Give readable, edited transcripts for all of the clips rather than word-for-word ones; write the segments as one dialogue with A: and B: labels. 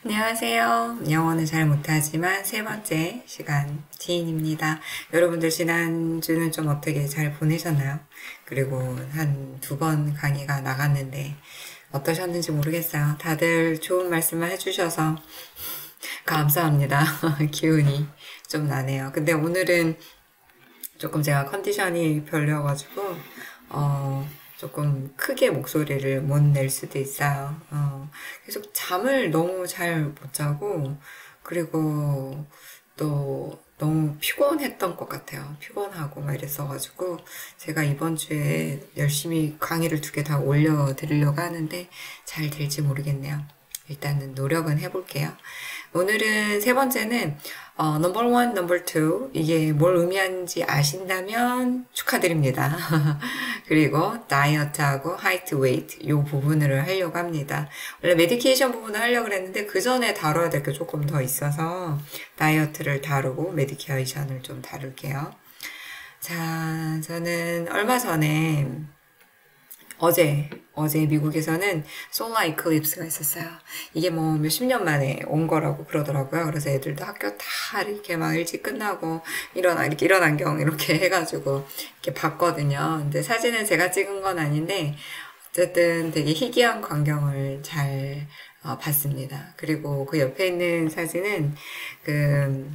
A: 안녕하세요. 영어는 잘 못하지만 세 번째 시간 지인입니다. 여러분들 지난주는 좀 어떻게 잘 보내셨나요? 그리고 한 두 번 강의가 나갔는데 어떠셨는지 모르겠어요. 다들 좋은 말씀만 해주셔서 감사합니다. 기운이 좀 나네요. 근데 오늘은 조금 제가 컨디션이 별로여가지고 조금 크게 목소리를 못 낼 수도 있어요. 계속 잠을 너무 잘 못 자고, 그리고 또 너무 피곤했던 것 같아요. 피곤하고 막 이랬어가지고, 제가 이번 주에 열심히 강의를 두 개 다 올려드리려고 하는데, 잘 될지 모르겠네요. 일단은 노력은 해볼게요. 오늘은 세 번째는 넘버 원, 넘버 투 이게 뭘 의미하는지 아신다면 축하드립니다. 그리고 다이어트하고 하이트 웨이트 이 부분을 하려고 합니다. 원래 메디케이션 부분을 하려고 했는데 그 전에 다뤄야 될 게 조금 더 있어서 다이어트를 다루고 메디케이션을 좀 다룰게요. 자, 저는 얼마 전에 어제 미국에서는 솔라 이클립스가 있었어요. 이게 뭐 몇십 년 만에 온 거라고 그러더라고요. 그래서 애들도 학교 다 이렇게 막 일찍 끝나고 이렇게 이런 안경 이렇게 해가지고 이렇게 봤거든요. 근데 사진은 제가 찍은 건 아닌데 어쨌든 되게 희귀한 광경을 잘 봤습니다. 그리고 그 옆에 있는 사진은 그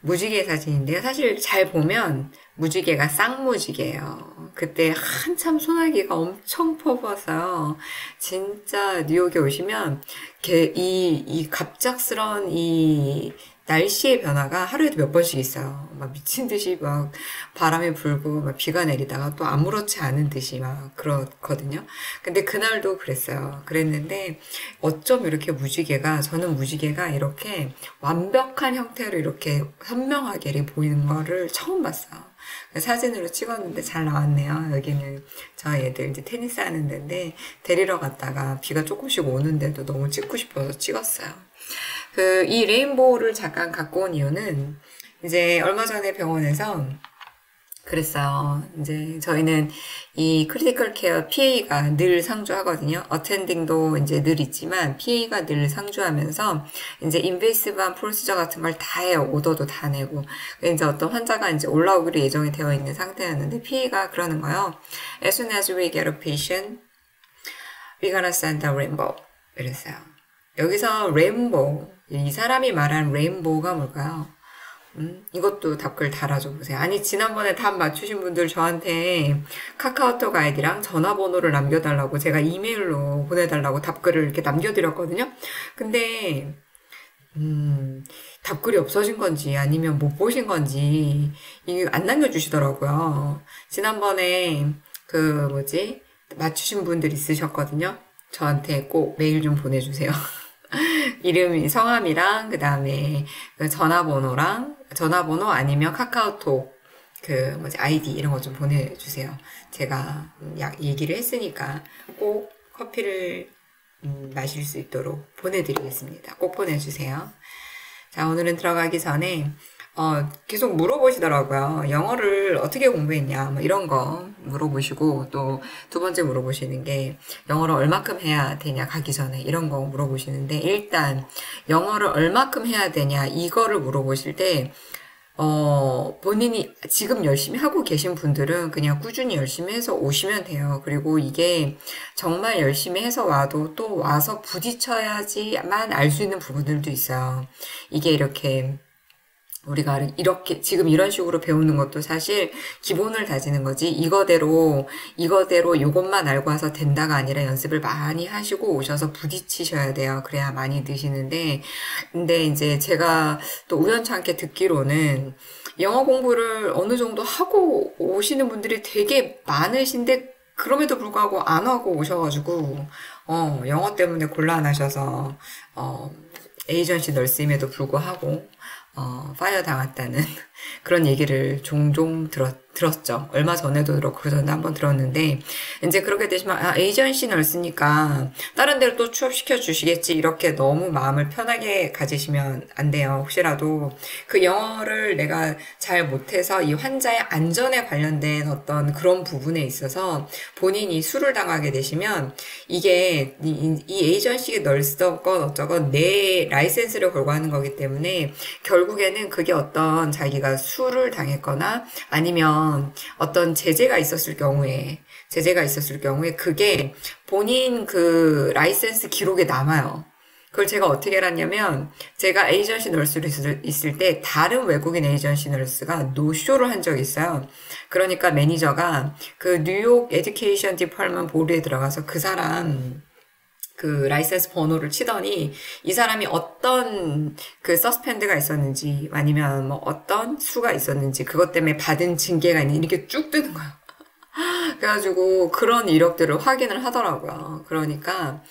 A: 무지개 사진인데요. 사실 잘 보면 무지개가 쌍무지개예요. 그때 한참 소나기가 엄청 퍼부었어요. 진짜 뉴욕에 오시면 이 갑작스런 이 날씨의 변화가 하루에도 몇 번씩 있어요. 막 미친 듯이 막 바람이 불고 막 비가 내리다가 또 아무렇지 않은 듯이 막 그렇거든요. 근데 그날도 그랬어요. 그랬는데 어쩜 이렇게 저는 무지개가 이렇게 완벽한 형태로 이렇게 선명하게 보이는 거를 처음 봤어요. 사진으로 찍었는데 잘 나왔네요. 여기는 저희 애들 이제 테니스 하는 데인데 데리러 갔다가 비가 조금씩 오는데도 너무 찍고 싶어서 찍었어요. 이 레인보우를 잠깐 갖고 온 이유는 이제 얼마 전에 병원에서 그랬어요. 이제 저희는 이 크리티컬 케어 PA가 늘 상주하거든요. 어텐딩도 이제 늘 있지만 PA가 늘 상주하면서 이제 인베이시브한 프로시저 같은 걸 다 해요. 오더도 다 내고. 이제 어떤 환자가 이제 올라오기로 예정이 되어 있는 상태였는데 PA가 그러는 거예요. As soon as we get a patient, we're gonna send a rainbow. 이랬어요. 여기서 레인보우, 이 사람이 말한 레인보우가 뭘까요? 이것도 답글 달아줘 보세요. 아니, 지난번에 답 맞추신 분들 저한테 카카오톡 아이디랑 전화번호를 남겨달라고 제가 이메일로 보내달라고 답글을 이렇게 남겨드렸거든요. 근데, 답글이 없어진 건지 아니면 못 보신 건지 이게 안 남겨주시더라고요. 지난번에 맞추신 분들 있으셨거든요. 저한테 꼭 메일 좀 보내주세요. 이름이 성함이랑 그다음에 전화번호 아니면 카카오톡 아이디 이런 거 좀 보내주세요. 제가 얘기를 했으니까 꼭 커피를 마실 수 있도록 보내드리겠습니다. 꼭 보내주세요. 자, 오늘은 들어가기 전에 계속 물어보시더라고요. 영어를 어떻게 공부했냐, 뭐 이런 거 물어보시고, 또 두 번째 물어보시는 게, 영어를 얼마큼 해야 되냐, 가기 전에, 이런 거 물어보시는데, 일단, 영어를 얼마큼 해야 되냐, 이거를 물어보실 때, 본인이 지금 열심히 하고 계신 분들은 그냥 꾸준히 열심히 해서 오시면 돼요. 그리고 이게 정말 열심히 해서 와도 또 와서 부딪혀야지만 알 수 있는 부분들도 있어요. 이게 이렇게, 우리가 이렇게 지금 이런 식으로 배우는 것도 사실 기본을 다지는 거지 이거대로 요것만 알고 와서 된다가 아니라 연습을 많이 하시고 오셔서 부딪히셔야 돼요. 그래야 많이 느시는데 근데 이제 제가 또 우연찮게 듣기로는 영어 공부를 어느 정도 하고 오시는 분들이 되게 많으신데 그럼에도 불구하고 안 하고 오셔가지고 영어 때문에 곤란하셔서 에이전시 널스임에도 불구하고 파이어 당했다는 그런 얘기를 종종 들었죠. 얼마 전에도 들었고, 그 전에 한번 들었는데, 이제 그렇게 되시면, 아, 에이전시 널스니까, 다른 데로 또 취업시켜 주시겠지. 이렇게 너무 마음을 편하게 가지시면 안 돼요. 혹시라도 그 영어를 내가 잘 못해서 이 환자의 안전에 관련된 어떤 그런 부분에 있어서 본인이 수를 당하게 되시면, 이게 이 에이전시 널스건 어쩌건 내 라이센스를 걸고 하는 거기 때문에, 결국에는 그게 어떤 자기가 수를 당했거나 아니면 어떤 제재가 있었을 경우에 그게 본인 그 라이센스 기록에 남아요. 그걸 제가 어떻게 알았냐면, 제가 에이전시 널스로 있을 때 다른 외국인 에이전시 널스가 노쇼를 한 적이 있어요. 그러니까 매니저가 그 뉴욕 에듀케이션 디파트먼트 보드에 들어가서 그 사람 그 라이센스 번호를 치더니 이 사람이 어떤 그 서스펜드가 있었는지 아니면 뭐 어떤 수가 있었는지 그것 때문에 받은 징계가 있는지 이렇게 쭉 뜨는 거예요. 그래가지고 그런 이력들을 확인을 하더라고요. 그러니까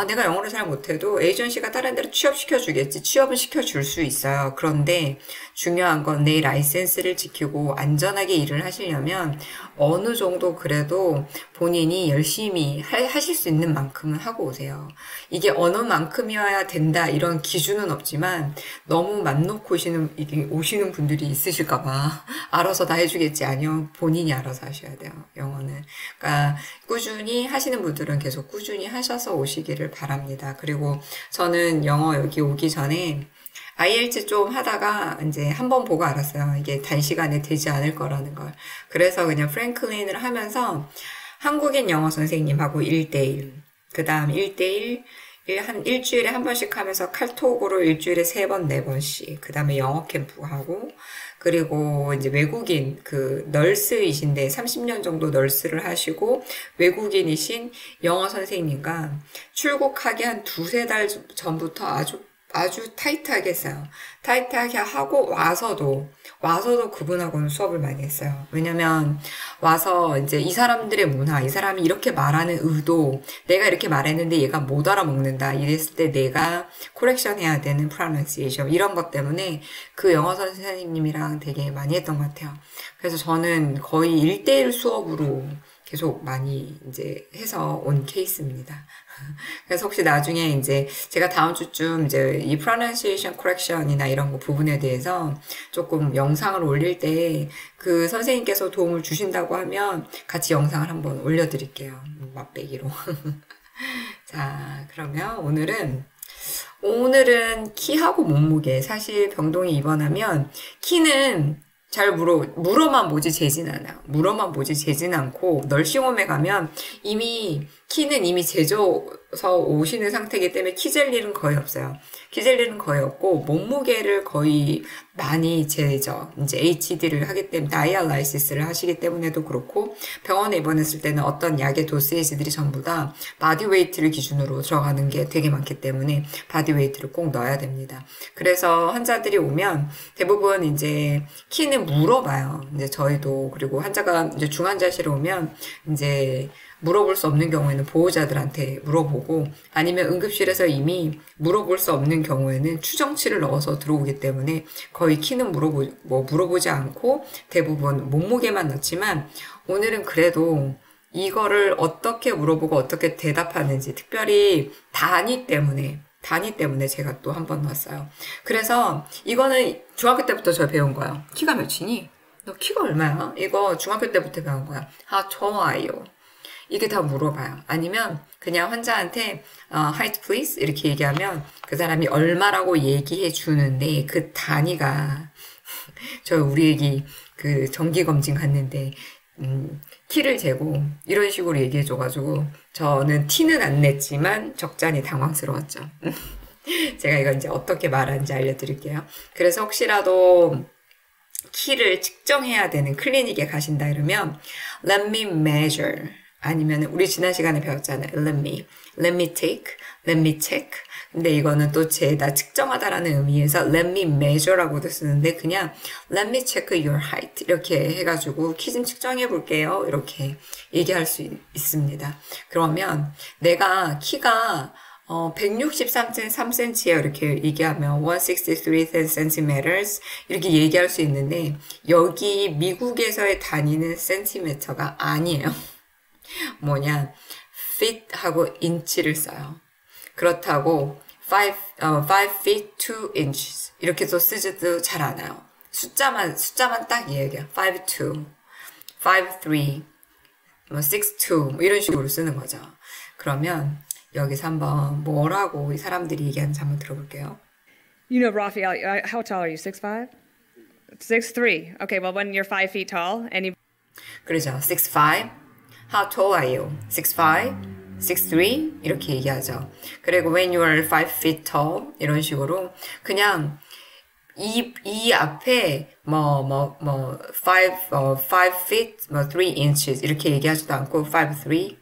A: 내가 영어를 잘 못해도 에이전시가 다른 데로 취업시켜 주겠지. 취업은 시켜줄 수 있어요. 그런데 중요한 건 내 라이센스를 지키고 안전하게 일을 하시려면 어느 정도 그래도 본인이 열심히 하실 수 있는 만큼은 하고 오세요. 이게 어느 만큼이어야 된다 이런 기준은 없지만 너무 맘 놓고 오시는 분들이 있으실까봐 알아서 다 해주겠지. 아니요. 본인이 알아서 하셔야 돼요. 영어는. 그러니까 꾸준히 하시는 분들은 계속 꾸준히 하셔서 오시기를 바랍니다. 그리고 저는 영어 여기 오기 전에 IELTS 좀 하다가 이제 한번 보고 알았어요. 이게 단시간에 되지 않을 거라는 걸. 그래서 그냥 프랭클린을 하면서 한국인 영어 선생님하고 1대1, 그 다음 1대1, 한 일주일에 한 번씩 하면서 칼톡으로 일주일에 3번, 4번씩, 그 다음에 영어 캠프 하고, 그리고 이제 외국인 그 널스이신데 30년 정도 널스를 하시고 외국인이신 영어 선생님과 출국하기 한 2~3달 전부터 아주 타이트하게 했어요. 타이트하게 하고 와서도 그분하고는 수업을 많이 했어요. 왜냐면 와서 이제 이 사람들의 문화, 이 사람이 이렇게 말하는 의도, 내가 이렇게 말했는데 얘가 못 알아먹는다. 이랬을 때 내가 코렉션 해야 되는 pronunciation 이런 것 때문에 그 영어 선생님이랑 되게 많이 했던 것 같아요. 그래서 저는 거의 1대1 수업으로 계속 많이 이제 해서 온 케이스입니다. 그래서 혹시 나중에 이제 제가 다음 주쯤 이제 이 pronunciation correction이나 이런 거 부분에 대해서 조금 영상을 올릴 때 그 선생님께서 도움을 주신다고 하면 같이 영상을 한번 올려드릴게요. 맛배기로. 자, 그러면 오늘은 키하고 몸무게. 사실 병동에 입원하면 키는 잘 물어만 보지 재진 않아요. 물어만 보지 재진 않고 널싱홈에 가면 키는 이미 재져서 오시는 상태이기 때문에 키 잴 일은 거의 없어요. 키 잴 일은 거의 없고 몸무게를 거의 많이 재죠. 이제 HD를 하기 때문에 다이알라이시스를 하시기 때문에도 그렇고 병원에 입원했을 때는 어떤 약의 도세이지들이 전부 다 바디웨이트를 기준으로 들어가는 게 되게 많기 때문에 바디웨이트를 꼭 넣어야 됩니다. 그래서 환자들이 오면 대부분 이제 키는 물어봐요. 이제 저희도 그리고 환자가 이제 중환자실에 오면 이제 물어볼 수 없는 경우에는 보호자들한테 물어보고 아니면 응급실에서 이미 물어볼 수 없는 경우에는 추정치를 넣어서 들어오기 때문에 거의 키는 물어보지 않고 대부분 몸무게만 넣지만 오늘은 그래도 이거를 어떻게 물어보고 어떻게 대답하는지 특별히 단위 때문에 제가 또 한 번 넣었어요. 그래서 이거는 중학교 때부터 저 배운 거예요. 키가 몇이니? 너 키가 얼마야? 이거 중학교 때부터 배운 거야. 아, 좋아요. 이게 다 물어봐요. 아니면 그냥 환자한테 height please 이렇게 얘기하면 그 사람이 얼마라고 얘기해 주는데 그 단위가 우리 애기 그 정기검진 갔는데 키를 재고 이런 식으로 얘기해 줘가지고 저는 티는 안 냈지만 적잖이 당황스러웠죠. 제가 이거 이제 어떻게 말하는지 알려드릴게요. 그래서 혹시라도 키를 측정해야 되는 클리닉에 가신다 이러면 let me measure 아니면 우리 지난 시간에 배웠잖아요. let me take, let me check. 근데 이거는 또 나 측정하다라는 의미에서 let me measure라고도 쓰는데 그냥 let me check your height 이렇게 해가지고 키 좀 측정해 볼게요. 이렇게 얘기할 수 있습니다. 그러면 내가 키가 163cm에 이렇게 얘기하면 163cm 이렇게 얘기할 수 있는데 여기 미국에서의 단위는 센티미터가 아니에요. 뭐냐, feet하고 inch를 써요. 그렇다고 5 feet 2 inches 이렇게도 쓰지도 잘 않아요. 숫자만 딱 얘기해요. 5 2, 5 3, 6 2 뭐 이런 식으로 쓰는 거죠. 그러면 여기서 한번 뭐라고 이 사람들이 얘기하는지 한번 들어볼게요.
B: You know, Raphael, how tall are you? 6'5"? 6'3". Okay, well, when you're 5 feet tall and you...
A: 그러죠. 6'5". How tall are you? 6'5", 6'3" 이렇게 얘기하죠. 그리고 when you are 5 feet tall 이런 식으로 그냥 이 앞에 5 feet 3 inches 이렇게 얘기하지도 않고 5, 3, 6,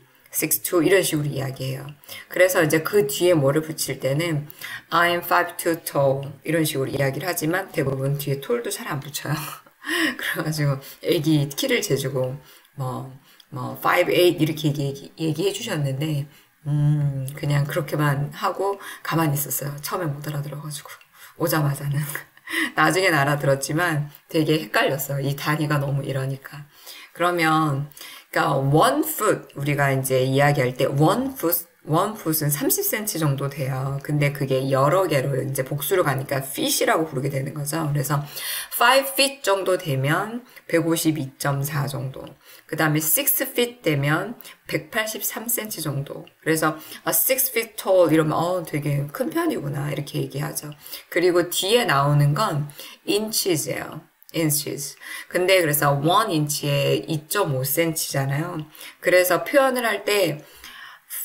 A: 2 이런 식으로 이야기해요. 그래서 이제 그 뒤에 뭐를 붙일 때는 I am 5'2" tall 이런 식으로 이야기를 하지만 대부분 뒤에 tall도 잘 안 붙여요. 그래가지고 애기 키를 재주고 5, 8 이렇게 얘기해 주셨는데 그냥 그렇게만 하고 가만히 있었어요. 처음에 못 알아들어가지고 오자마자는. 나중엔 알아들었지만 되게 헷갈렸어요. 이 단위가 너무 이러니까. 그러면 그러니까 1 foot 우리가 이제 이야기할 때 1 foot은 30cm 정도 돼요. 근데 그게 여러 개로 이제 복수로 가니까 feet이라고 부르게 되는 거죠. 그래서 5 feet 정도 되면 152.4 정도. 그 다음에 6 feet 되면 183cm 정도. 그래서 6 feet tall 이러면 되게 큰 편이구나 이렇게 얘기하죠. 그리고 뒤에 나오는 건 inches예요. inches. 근데 그래서 1 inch에 2.5cm잖아요. 그래서 표현을 할 때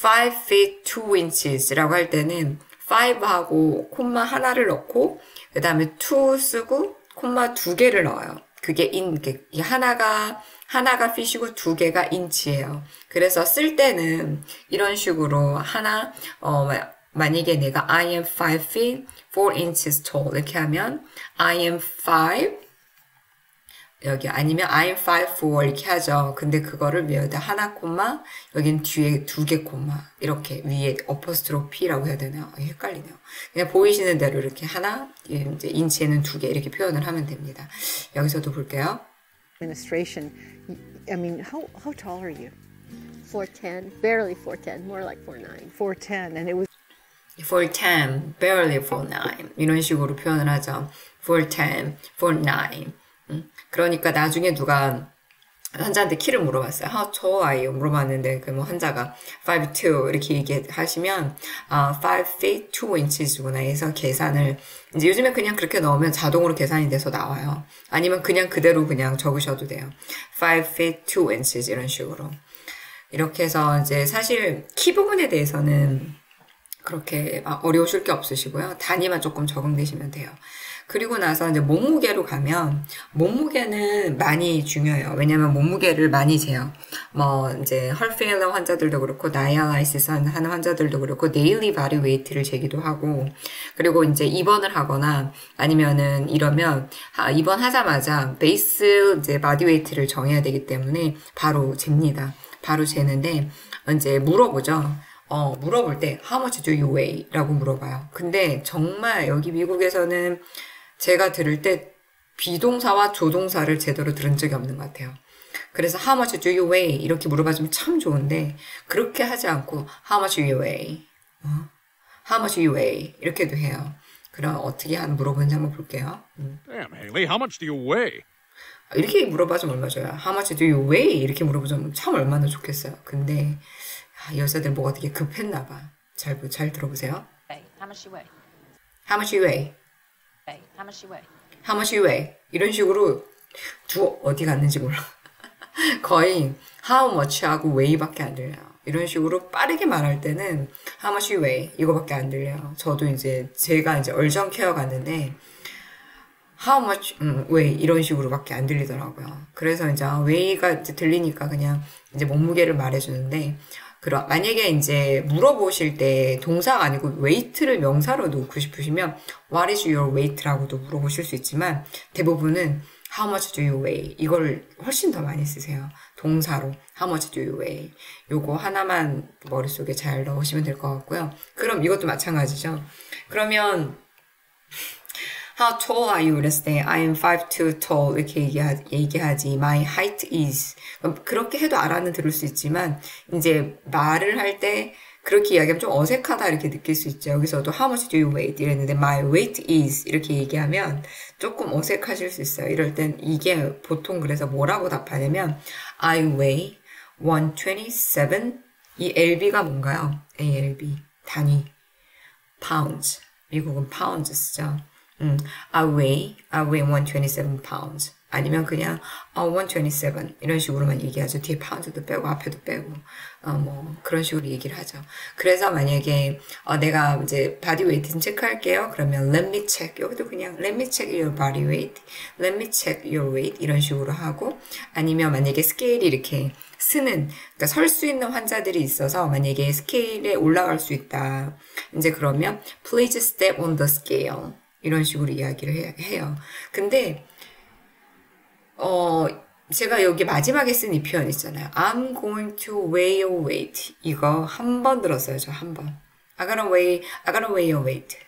A: 5 feet 2 inches라고 할 때는 5하고 콤마 하나를 넣고 그 다음에 2 쓰고 콤마 2개를 넣어요. 그게 하나가 feet이고 2개가 inch예요. 그래서 쓸 때는 이런 식으로 만약에 내가 I am 5 feet 4 inches tall 이렇게 하면 I am 5 여기 아니면 I am 5, 4 이렇게 하죠. 근데 그거를 위에다 하나 콤마 여긴 뒤에 2개 콤마 이렇게 위에 어퍼스트로피라고 해야 되나요? 헷갈리네요. 그냥 보이시는 대로 이렇게 하나 이제 인치에는 2개 이렇게 표현을 하면 됩니다. 여기서도 볼게요.
C: Administration. I mean, how tall are you?
D: 4'10", barely 4'10", more like 4'9".
C: 4'10", and it was
A: 4'10", barely 4'9" 이런 식으로 표현을 하죠. 4'10", 4'9". 그러니까 나중에 누가 환자한테 키를 물어봤어요. How tall are you? 물어봤는데 그 환자가 5'2" 이렇게 얘기하시면 5 feet 2 inches구나 해서 계산을 이제 요즘에 그냥 그렇게 넣으면 자동으로 계산이 돼서 나와요. 아니면 그냥 그대로 그냥 적으셔도 돼요. 5 feet 2 inches 이런 식으로. 이렇게 해서 이제 사실 키 부분에 대해서는 그렇게 어려우실 게 없으시고요. 단위만 조금 적응되시면 돼요. 그리고 나서 이제 몸무게로 가면 몸무게는 많이 중요해요. 왜냐면 몸무게를 많이 재요. 이제 헐페일러 환자들도 그렇고 다이알라이시스 하는 환자들도 그렇고 데일리 바디 웨이트를 재기도 하고 그리고 이제 입원을 하거나 아니면은 이러면 입원하자마자 베이스 이제 바디 웨이트를 정해야 되기 때문에 바로 잽니다. 바로 재는데 이제 물어보죠. 물어볼 때 How much do you weigh? 라고 물어봐요. 근데 정말 여기 미국에서는 제가 들을 때 비동사와 조동사를 제대로 들은 적이 없는 것 같아요. 그래서 How much do you weigh? 이렇게 물어봐주면 참 좋은데 그렇게 하지 않고 How much do you weigh? How much do you weigh? 이렇게도 해요. 그럼 어떻게 물어보는지 한번 볼게요.
E: Damn, Haley, how much do you weigh?
A: 이렇게 물어봐주면 얼마 좋아요. How much do you weigh? 이렇게 물어보면 참 얼마나 좋겠어요. 근데 여자들 뭐가 되게 급했나 봐. 잘 들어보세요.
F: How much you weigh?
A: How much you weigh?
F: How much you weigh?
A: How much you weigh? 이런 식으로 어디 갔는지 몰라. 거의 how much하고 weigh밖에 안 들려요. 이런 식으로 빠르게 말할 때는 how much you weigh 이거밖에 안 들려요. 저도 이제 제가 이제 얼정 케어 갔는데 how much weigh 이런 식으로밖에 안 들리더라고요. 그래서 이제 weigh가 이제 들리니까 그냥 이제 몸무게를 말해주는데 만약에 이제 물어보실 때 동사가 아니고 weight를 명사로 놓고 싶으시면 what is your weight라고도 물어보실 수 있지만 대부분은 How much do you weigh? 이걸 훨씬 더 많이 쓰세요. 동사로 How much do you weigh? 요거 하나만 머릿속에 잘 넣으시면 될 것 같고요. 그럼 이것도 마찬가지죠. 그러면 How tall are you? 그랬을 때 I am 5'2" tall 이렇게 얘기하지. My height is 그렇게 해도 알아는 들을 수 있지만 이제 말을 할 때 그렇게 이야기하면 좀 어색하다 이렇게 느낄 수 있죠. 여기서도 How much do you weigh? 이랬는데 My weight is 이렇게 얘기하면 조금 어색하실 수 있어요. 이럴 땐 이게 보통 그래서 뭐라고 답하냐면 I weigh 127 이 LB가 뭔가요? ALB 단위 pounds 미국은 pounds 쓰죠. I weigh 127 pounds. 아니면 그냥 127 이런 식으로만 얘기하죠. 뒤에 pounds도 빼고 앞에도 빼고 뭐 그런 식으로 얘기를 하죠. 그래서 만약에 내가 이제 body weight 좀 체크할게요. 그러면 let me check. 여기도 그냥 let me check your body weight, let me check your weight 이런 식으로 하고 아니면 만약에 스케일이 이렇게 쓰는 그러니까 설 수 있는 환자들이 있어서 만약에 스케일에 올라갈 수 있다. 이제 그러면 please step on the scale 이런 식으로 이야기를 해요. 근데 제가 여기 마지막에 쓴 이 표현 있잖아요. I'm going to weigh your weight. 이거 한 번 들었어요. 저 한 번. I gotta weigh your weight.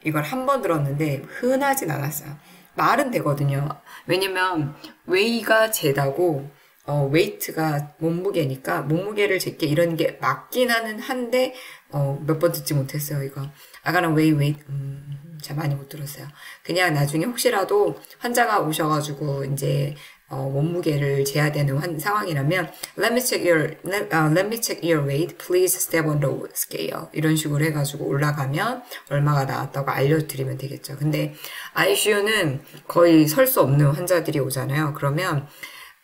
A: 이걸 한 번 들었는데 흔하진 않았어요. 말은 되거든요. 왜냐면 weigh가 재다고 weight가 몸무게니까 몸무게를 재게 이런 게 맞긴 한데 몇 번 듣지 못했어요. 이거 I gotta weigh weight. 잘 많이 못 들었어요. 그냥 나중에 혹시라도 환자가 오셔가지고 이제 몸무게를 재야 되는 상황이라면 let me check your weight. Please step on the scale. 이런 식으로 해가지고 올라가면 얼마가 나왔다고 알려드리면 되겠죠. 근데 ICU는 거의 설 수 없는 환자들이 오잖아요. 그러면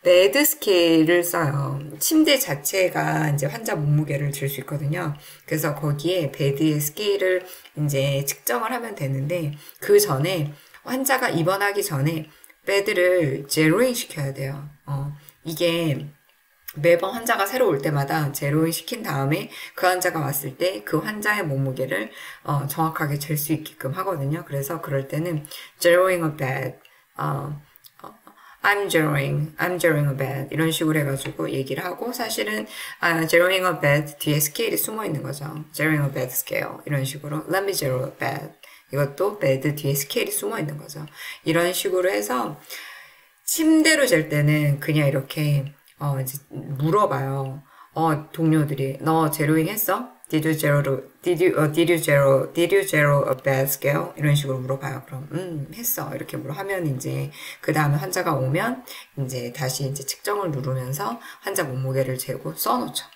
A: 베드 스케일을 써요. 침대 자체가 이제 환자 몸무게를 줄 수 있거든요. 그래서 거기에 베드의 스케일을 이제 측정을 하면 되는데 그 전에 환자가 입원하기 전에 베드를 제로잉 시켜야 돼요. 이게 매번 환자가 새로 올 때마다 제로잉 시킨 다음에 그 환자가 왔을 때 그 환자의 몸무게를 정확하게 잴 수 있게끔 하거든요. 그래서 그럴 때는 zeroing a bed, I'm zeroing a bed 이런 식으로 해가지고 얘기를 하고 사실은 zeroing a bed 뒤에 스케일이 숨어 있는 거죠. zeroing a bed scale 이런 식으로 let me zero a bed 이것도 bed 뒤에 스케일이 숨어 있는 거죠. 이런 식으로 해서 침대로 잴 때는 그냥 이렇게 이제 물어봐요. 동료들이 너 제로잉 했어? Did you zero a bed scale? 이런 식으로 물어봐요. 그럼 했어. 이렇게 하면 이제 그 다음에 환자가 오면 이제 다시 이제 측정을 누르면서 환자 몸무게를 재고 써놓죠.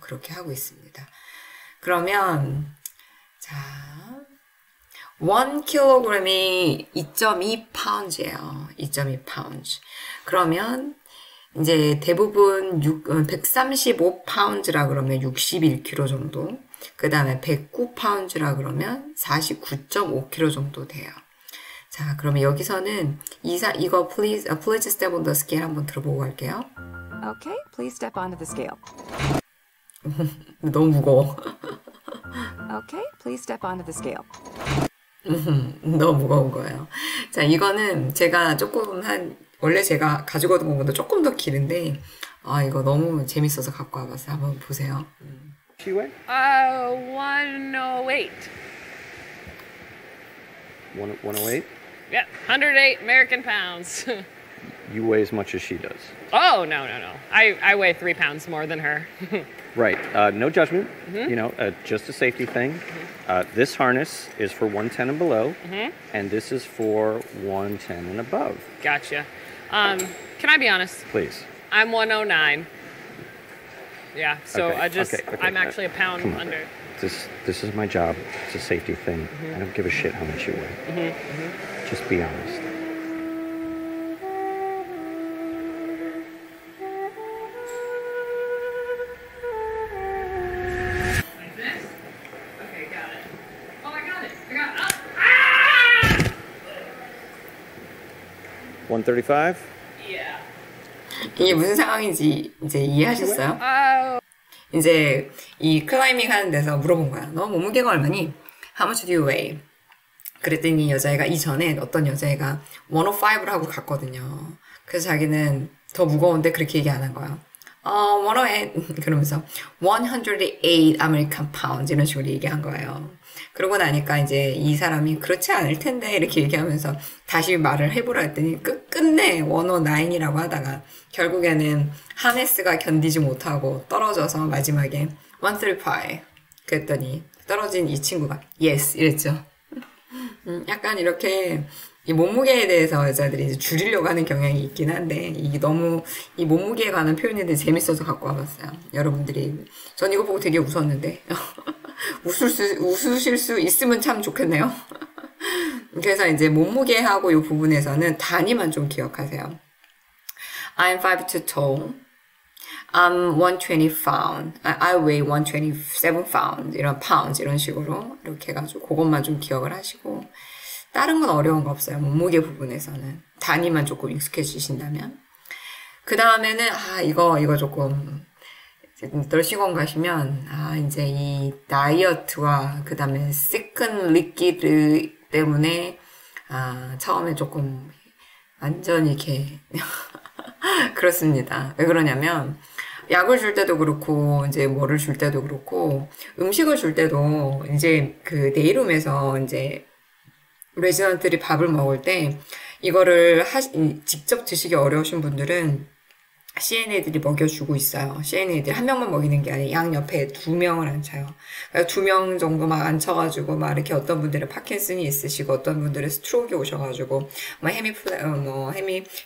A: 그렇게 하고 있습니다. 그러면 자 1kg이 2.2 pounds예요. 2.2 pounds. 그러면 이제 대부분 135 pounds라 그러면 61kg 정도. 그 다음에 109 pounds라 그러면 49.5kg 정도 돼요. 자, 그러면 여기서는 이거 please step on the scale 한번 들어보고 갈게요.
G: Okay, please step onto the scale.
A: 너무 무거워.
G: Okay, please step onto the scale.
A: 너무 무거운 거예요. 자, 이거는 제가 조금 원래 제가 가지고 오던 것보다 조금 더 길은데, 이거 너무 재밌어서 갖고 와봤어요. 한번 보세요.
H: She weigh?
B: 108.
H: 108?
B: Yeah, 108 American pounds.
H: You weigh as much as she does.
B: Oh, no. I weigh 3 pounds more than her.
H: Right. No judgment. Just a safety thing. This harness is for 110 and below, and this is for 110 and above.
B: Gotcha. Can I be honest?
H: Please.
B: I'm 109. Yeah, so
H: Okay, okay.
B: I'm actually a pound
H: Come on.
B: under.
H: This is my job. It's a safety thing. I don't give a shit how much you weigh. Just be honest.
B: Like this? Okay, got it. Oh, I got it.
H: 135?
B: Yeah.
A: 이게 무슨 상황인지 이제 이해하셨어요?
B: Oh.
A: 이제 이 클라이밍 하는 데서 물어본 거야. 너 몸무게가 얼마니? How much do you weigh? 그랬더니 여자애가 이전에 어떤 여자애가 105를 하고 갔거든요. 그래서 자기는 더 무거운데 그렇게 얘기 안 한 거야. 108 그러면서 108 American pounds 이런 식으로 얘기한 거예요. 그러고 나니까 이제 이 사람이 그렇지 않을 텐데 이렇게 얘기하면서 다시 말을 해보라 했더니 끝내 109이라고 하다가 결국에는 하네스가 견디지 못하고 떨어져서 마지막에 135 그랬더니 떨어진 이 친구가 yes 이랬죠. 약간 이렇게 이 몸무게에 대해서 여자들이 이제 줄이려고 하는 경향이 있긴 한데 이게 너무 이 몸무게에 관한 표현인데 재밌어서 갖고 와봤어요. 여러분들이 전 이거 보고 되게 웃었는데 웃으실 수 있으면 참 좋겠네요. 그래서 이제 몸무게하고 이 부분에서는 단위만 좀 기억하세요. I'm 5'2" tall. I'm 120 pound. I weigh 127 pound. 이런 pounds 이런 식으로 이렇게 해가지고 그것만 좀 기억을 하시고 다른 건 어려운 거 없어요. 몸무게 부분에서는 단위만 조금 익숙해지신다면 그 다음에는 이거 조금 널싱원 가시면 이제 이 다이어트와 그 다음에 시큰 리퀴드 때문에 처음에 조금 완전 이렇게 그렇습니다. 왜 그러냐면 약을 줄 때도 그렇고 이제 뭐를 줄 때도 그렇고 음식을 줄 때도 이제 그 네일홈에서 이제 레지던트들이 밥을 먹을 때 이거를 직접 드시기 어려우신 분들은 CNA들이 먹여주고 있어요. CNA들이 한 명만 먹이는 게 아니라 양 옆에 2명을 앉혀요. 그러니까 2명 정도 막 앉혀가지고 막 이렇게 어떤 분들은 파킨슨이 있으시고 어떤 분들은 스트로크 오셔가지고 막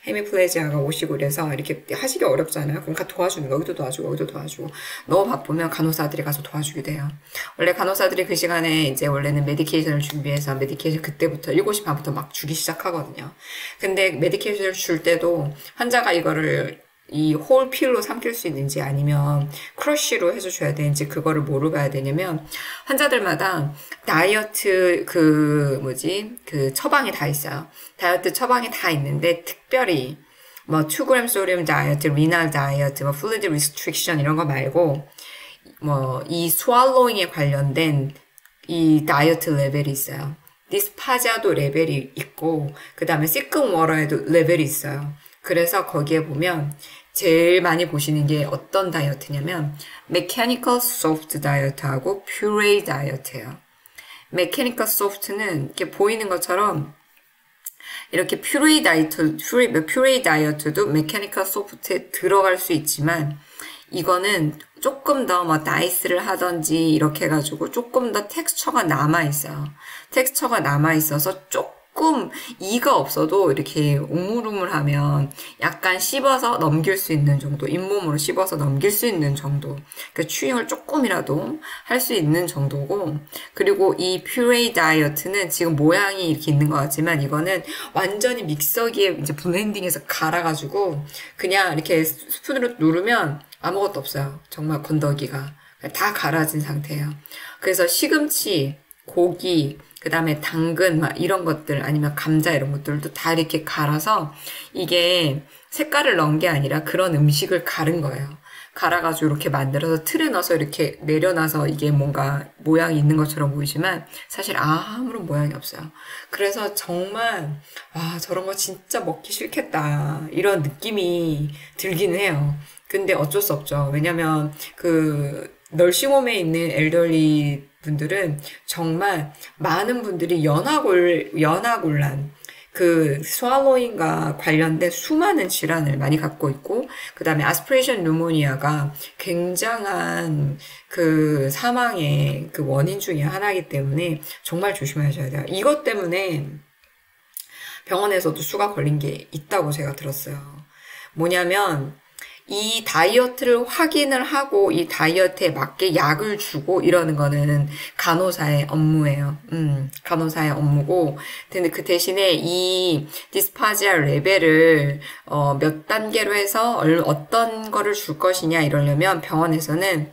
A: 헤미플레지아가 오시고 그래서 이렇게 하시기 어렵잖아요. 그러니까 도와주는 거 여기도 도와주고 여기도 도와주고 너무 바쁘면 간호사들이 가서 도와주게 돼요. 원래 간호사들이 그 시간에 이제 원래는 메디케이션을 준비해서 메디케이션 그때부터 7시 반부터 막 주기 시작하거든요. 근데 메디케이션을 줄 때도 환자가 이거를 이 홀 필로 삼킬 수 있는지 아니면 크러쉬로 해줘야 되는지 그거를 뭐로 봐야 되냐면 환자들마다 다이어트 그 처방이 다 있어요. 다이어트 처방이 다 있는데 특별히 뭐 2g 소듐 다이어트, 리날 다이어트, 뭐 플루이드 리스트릭션 이런 거 말고 뭐 이 스왈로잉에 관련된 이 다이어트 레벨이 있어요. 디스파자도 레벨이 있고 그 다음에 시큰 워러에도 레벨이 있어요. 그래서 거기에 보면 제일 많이 보시는 게 어떤 다이어트냐면 메카니컬 소프트 다이어트하고 퓨레이 다이어트예요. 메카니컬 소프트는 이렇게 보이는 것처럼 이렇게 퓨레이 다이어트도 메카니컬 소프트에 들어갈 수 있지만 이거는 조금 더 뭐 다이스를 하던지 이렇게 해가지고 조금 더 텍스처가 남아있어요. 텍스처가 남아있어서 조금 이가 없어도 이렇게 우물우물하면 약간 씹어서 넘길 수 있는 정도, 잇몸으로 씹어서 넘길 수 있는 정도, 그러니까 추잉을 조금이라도 할 수 있는 정도고, 그리고 이 퓨레이 다이어트는 지금 모양이 이렇게 있는 것 같지만 이거는 완전히 믹서기에 이제 블렌딩해서 갈아가지고 그냥 이렇게 스푼으로 누르면 아무것도 없어요. 정말 건더기가 다 갈아진 상태예요. 그래서 시금치, 고기, 그 다음에 당근 막 이런 것들 아니면 감자 이런 것들도 다 이렇게 갈아서 이게 색깔을 넣은 게 아니라 그런 음식을 갈은 거예요. 갈아가지고 이렇게 만들어서 틀에 넣어서 이렇게 내려놔서 이게 뭔가 모양이 있는 것처럼 보이지만 사실 아무런 모양이 없어요. 그래서 정말 저런 거 진짜 먹기 싫겠다 이런 느낌이 들긴 해요. 근데 어쩔 수 없죠. 왜냐면 그 널싱홈에 있는 엘더리 분들은 정말 많은 분들이 연하곤란 그 스왈로잉과 관련된 수많은 질환을 많이 갖고 있고 그 다음에 아스피레이션 뉴모니아가 굉장한 그 사망의 그 원인 중에 하나이기 때문에 정말 조심하셔야 돼요. 이것 때문에 병원에서도 수가 걸린 게 있다고 제가 들었어요. 뭐냐면 이 다이어트를 확인을 하고 이 다이어트에 맞게 약을 주고 이러는 거는 간호사의 업무예요. 간호사의 업무고, 근데 그 대신에 이 디스파지아 레벨을 몇 단계로 해서 어떤 거를 줄 것이냐 이러려면 병원에서는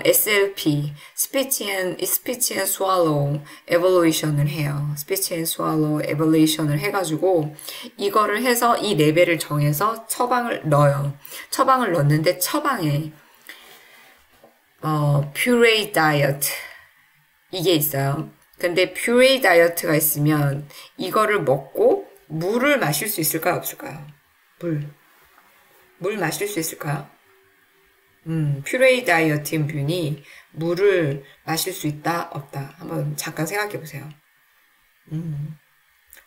A: SLP, Speech and Swallow Evaluation을 해요. Speech and Swallow Evaluation을 해가지고 이거를 해서 이 레벨을 정해서 처방을 넣어요. 처방을 넣는데 처방에 퓨레이 다이어트 이게 있어요. 근데 퓨레이 다이어트가 있으면 이거를 먹고 물을 마실 수 있을까요? 없을까요? 물 마실 수 있을까요? 퓨레이 다이어트인 분이 물을 마실 수 있다? 없다? 한번 잠깐 생각해 보세요.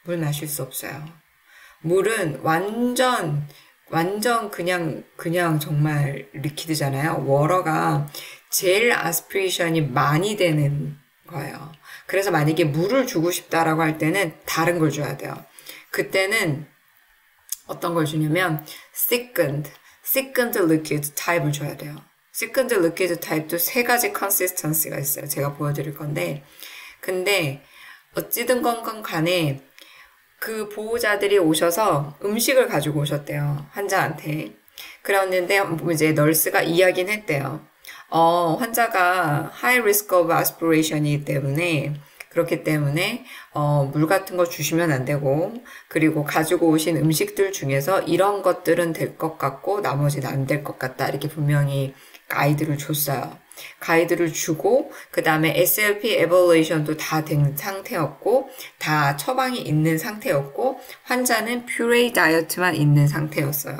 A: 물 마실 수 없어요. 물은 완전 그냥 정말 리퀴드잖아요. 워터가 제일 아스피레이션이 많이 되는 거예요. 그래서 만약에 물을 주고 싶다라고 할 때는 다른 걸 줘야 돼요. 그때는 어떤 걸 주냐면 thickened liquid 타입을 줘야 돼요. thickened liquid 타입도 세 가지 컨시스턴시가 있어요. 제가 보여드릴 건데, 근데 어찌든 건 간에 그 보호자들이 오셔서 음식을 가지고 오셨대요. 환자한테. 그랬는데 이제 널스가 이야기는 했대요. 환자가 high risk of aspiration이기 때문에 그렇기 때문에 물 같은 거 주시면 안 되고, 그리고 가지고 오신 음식들 중에서 이런 것들은 될 것 같고 나머지는 안 될 것 같다, 이렇게 분명히 가이드를 줬어요. 가이드를 주고 그 다음에 SLP 에벌루에이션도 다 된 상태였고 다 처방이 있는 상태였고 환자는 퓨레이 다이어트만 있는 상태였어요.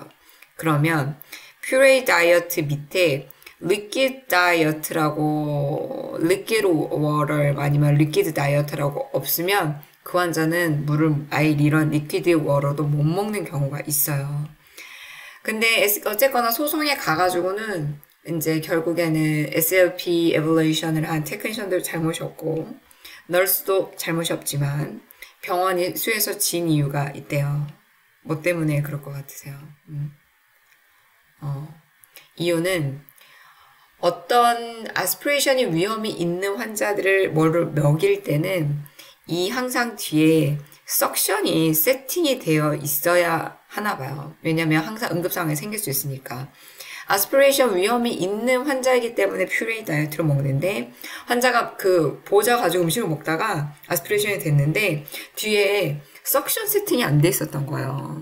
A: 그러면 퓨레이 다이어트 밑에 리퀴드 다이어트라고, 리퀴드 워터 아니면 리퀴드 다이어트라고 없으면 그 환자는 물을 아예 이런 리퀴드 워터도 못 먹는 경우가 있어요. 근데 어쨌거나 소송에 가가지고는 이제 결국에는 SLP 에벌루에이션을 한 테크니션들 잘못이 없고 널스도 잘못이 없지만 병원이 수에서 진 이유가 있대요. 뭐 때문에 그럴 것 같으세요? 이유는 어떤 아스피레이션이 위험이 있는 환자들을 뭐를 먹일 때는 이 항상 뒤에 석션이 세팅이 되어 있어야 하나 봐요. 왜냐면 항상 응급상황이 생길 수 있으니까. 아스피레이션 위험이 있는 환자이기 때문에 퓨레이 다이어트를 먹는데, 환자가 그 보호자 가지고 음식을 먹다가 아스피레이션이 됐는데 뒤에 석션 세팅이 안 돼 있었던 거예요.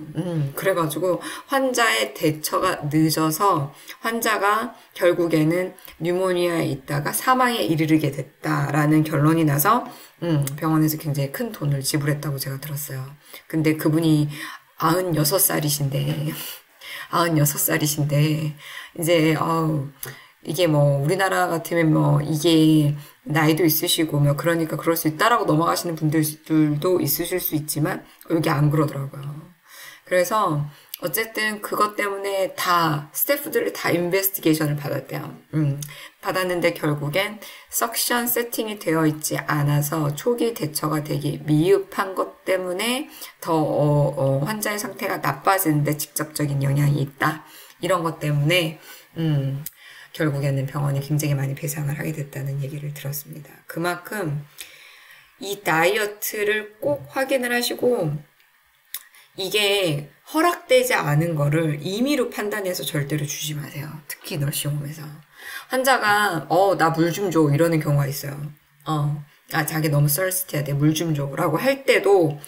A: 그래가지고 환자의 대처가 늦어서 환자가 결국에는 뉴모니아에 있다가 사망에 이르게 됐다라는 결론이 나서 병원에서 굉장히 큰 돈을 지불했다고 제가 들었어요. 근데 그분이 96살이신데 이제 이게 뭐 우리나라 같으면 뭐 이게 나이도 있으시고 뭐 그러니까 그럴 수 있다라고 넘어가시는 분들도 있으실 수 있지만 여기 안 그러더라고요. 그래서 어쨌든 그것 때문에 다 스태프들이 다 인베스티게이션을 받았대요. 받았는데 결국엔 석션 세팅이 되어 있지 않아서 초기 대처가 되게 미흡한 것 때문에 더 환자의 상태가 나빠지는데 직접적인 영향이 있다. 이런 것 때문에 결국에는 병원이 굉장히 많이 배상을 하게 됐다는 얘기를 들었습니다. 그만큼 이 다이어트를 꼭 확인을 하시고 이게 허락되지 않은 거를 임의로 판단해서 절대로 주지 마세요. 특히 널싱홈에서. 환자가 나 물 좀 줘 이러는 경우가 있어요. 자기 너무 썰스티하대 물 좀 줘 라고 할 때도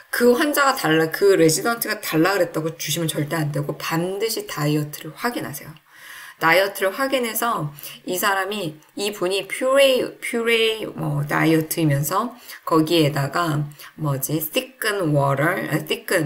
A: 그 환자가 그 레지던트가 달라 그랬다고 주시면 절대 안 되고 반드시 다이어트를 확인하세요. 다이어트를 확인해서 이분이 퓨레이 다이어트이면서 거기에다가 thicken water, thick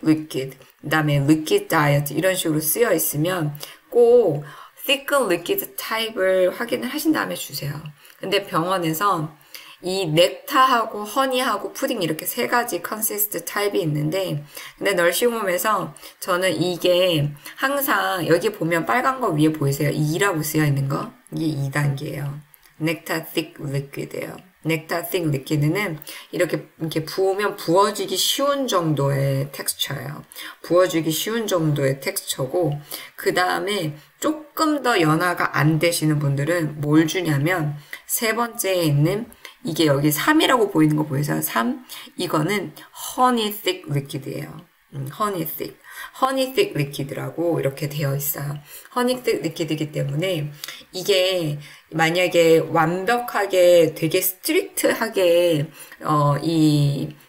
A: liquid, 그다음에 liquid diet 이런 식으로 쓰여 있으면 꼭 thicken liquid 타입을 확인을 하신 다음에 주세요. 근데 병원에서 이 넥타하고 허니하고 푸딩 이렇게 세 가지 컨시스트 타입이 있는데, 근데 널싱홈에서 저는 이게 항상 여기 보면 빨간 거 위에 보이세요? 2라고 쓰여 있는 거? 이게 2단계예요. 넥타 thick liquid예요. 넥타 thick liquid는 이렇게 부으면 부어지기 쉬운 정도의 텍스처예요. 부어지기 쉬운 정도의 텍스처고, 그 다음에 조금 더 연화가 안 되시는 분들은 뭘 주냐면 세 번째에 있는 이게 여기 3이라고 보이는 거 보이세요? 3. 이거는 honey thick liquid예요. honey thick liquid라고 이렇게 되어 있어요. honey thick liquid이기 때문에 이게 만약에 완벽하게 되게 스트릭트하게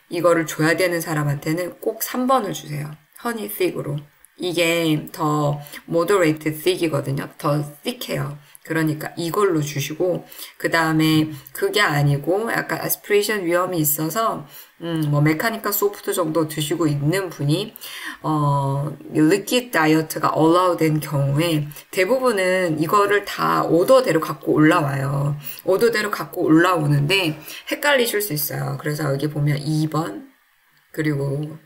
A: 이거를 줘야 되는 사람한테는 꼭 3번을 주세요. honey thick으로. 이게 더 moderate thick이거든요. 더 thick해요. 그러니까 이걸로 주시고, 그 다음에 그게 아니고 약간 아스피레이션 위험이 있어서 뭐 메카니카 소프트 정도 드시고 있는 분이 리퀴드 다이어트가 allow 된 경우에 대부분은 이거를 다 오더대로 갖고 올라와요. 오더대로 갖고 올라오는데 헷갈리실 수 있어요. 그래서 여기 보면 2번 그리고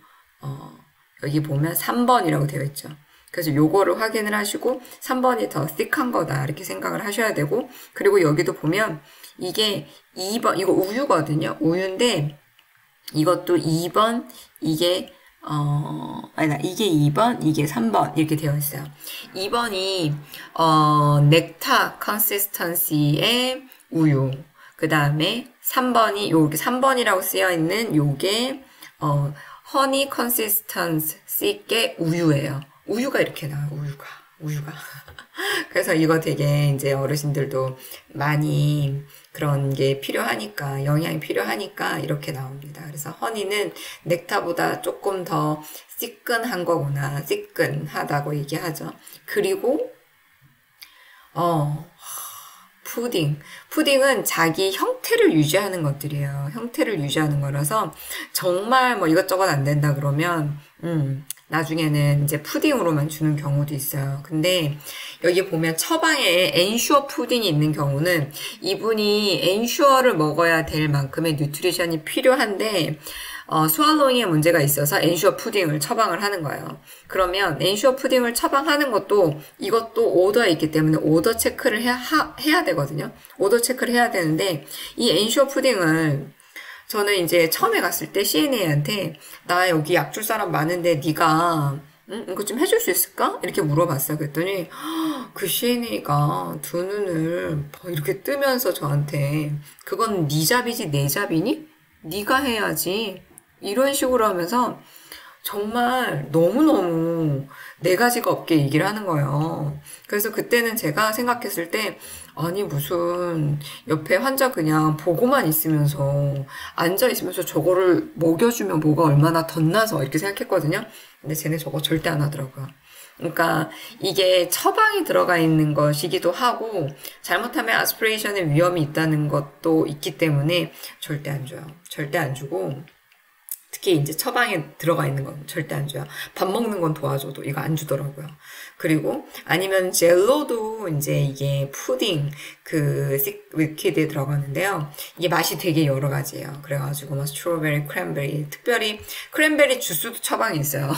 A: 여기 보면 3번이라고 되어 있죠. 그래서 요거를 확인을 하시고 3번이 더 thick한 거다 이렇게 생각을 하셔야 되고, 그리고 여기도 보면 이게 2번 이거 우유거든요. 우유인데 이것도 2번, 이게 이게 2번, 이게 3번 이렇게 되어 있어요. 2번이 넥타 컨시스턴시의 우유, 그 다음에 3번이 요렇게 3번이라고 쓰여 있는 요게 허니 컨시스턴시의 우유예요. 우유가 이렇게 나와요. 우유가. 그래서 이거 되게 이제 어르신들도 많이 그런 게 필요하니까, 영양이 필요하니까 이렇게 나옵니다. 그래서 허니는 넥타보다 조금 더 시끈한 거구나, 시끈하다고 얘기하죠. 그리고 푸딩은 자기 형태를 유지하는 것들이에요. 형태를 유지하는 거라서 정말 뭐 이것저것 안 된다 그러면 나중에는 이제 푸딩으로만 주는 경우도 있어요. 근데 여기 보면 처방에 엔슈어 푸딩이 있는 경우는 이분이 엔슈어를 먹어야 될 만큼의 뉴트리션이 필요한데 스왈로잉에 문제가 있어서 엔슈어 푸딩을 처방을 하는 거예요. 그러면 엔슈어 푸딩을 처방하는 것도 이것도 오더에 있기 때문에 오더 체크를 해야 되거든요. 오더 체크를 해야 되는데 이 엔슈어 푸딩을 저는 이제 처음에 갔을 때 CNA한테 나 여기 약 줄 사람 많은데 네가 이거 좀 해줄 수 있을까? 이렇게 물어봤어요. 그랬더니 그 CNA가 두 눈을 이렇게 뜨면서 저한테 그건 네 잡이지 내 잡이니? 네가 해야지. 이런 식으로 하면서 정말 너무너무 네 가지가 없게 얘기를 하는 거예요. 그래서 그때는 제가 생각했을 때 아니 무슨 옆에 환자 그냥 보고만 있으면서 앉아있으면서 저거를 먹여주면 뭐가 얼마나 덧나서 이렇게 생각했거든요. 근데 쟤네 저거 절대 안 하더라고요. 그러니까 이게 처방이 들어가 있는 것이기도 하고 잘못하면 아스피레이션의 위험이 있다는 것도 있기 때문에 절대 안 줘요. 절대 안 주고 특히 이제 처방에 들어가 있는 건 절대 안 줘요. 밥 먹는 건 도와줘도 이거 안 주더라고요. 그리고 아니면 젤로도 이제 이게 푸딩 그 리퀴드에 들어가는데요. 이게 맛이 되게 여러 가지예요. 그래가지고 뭐 스트로베리, 크랜베리, 특별히 크랜베리 주스도 처방이 있어요.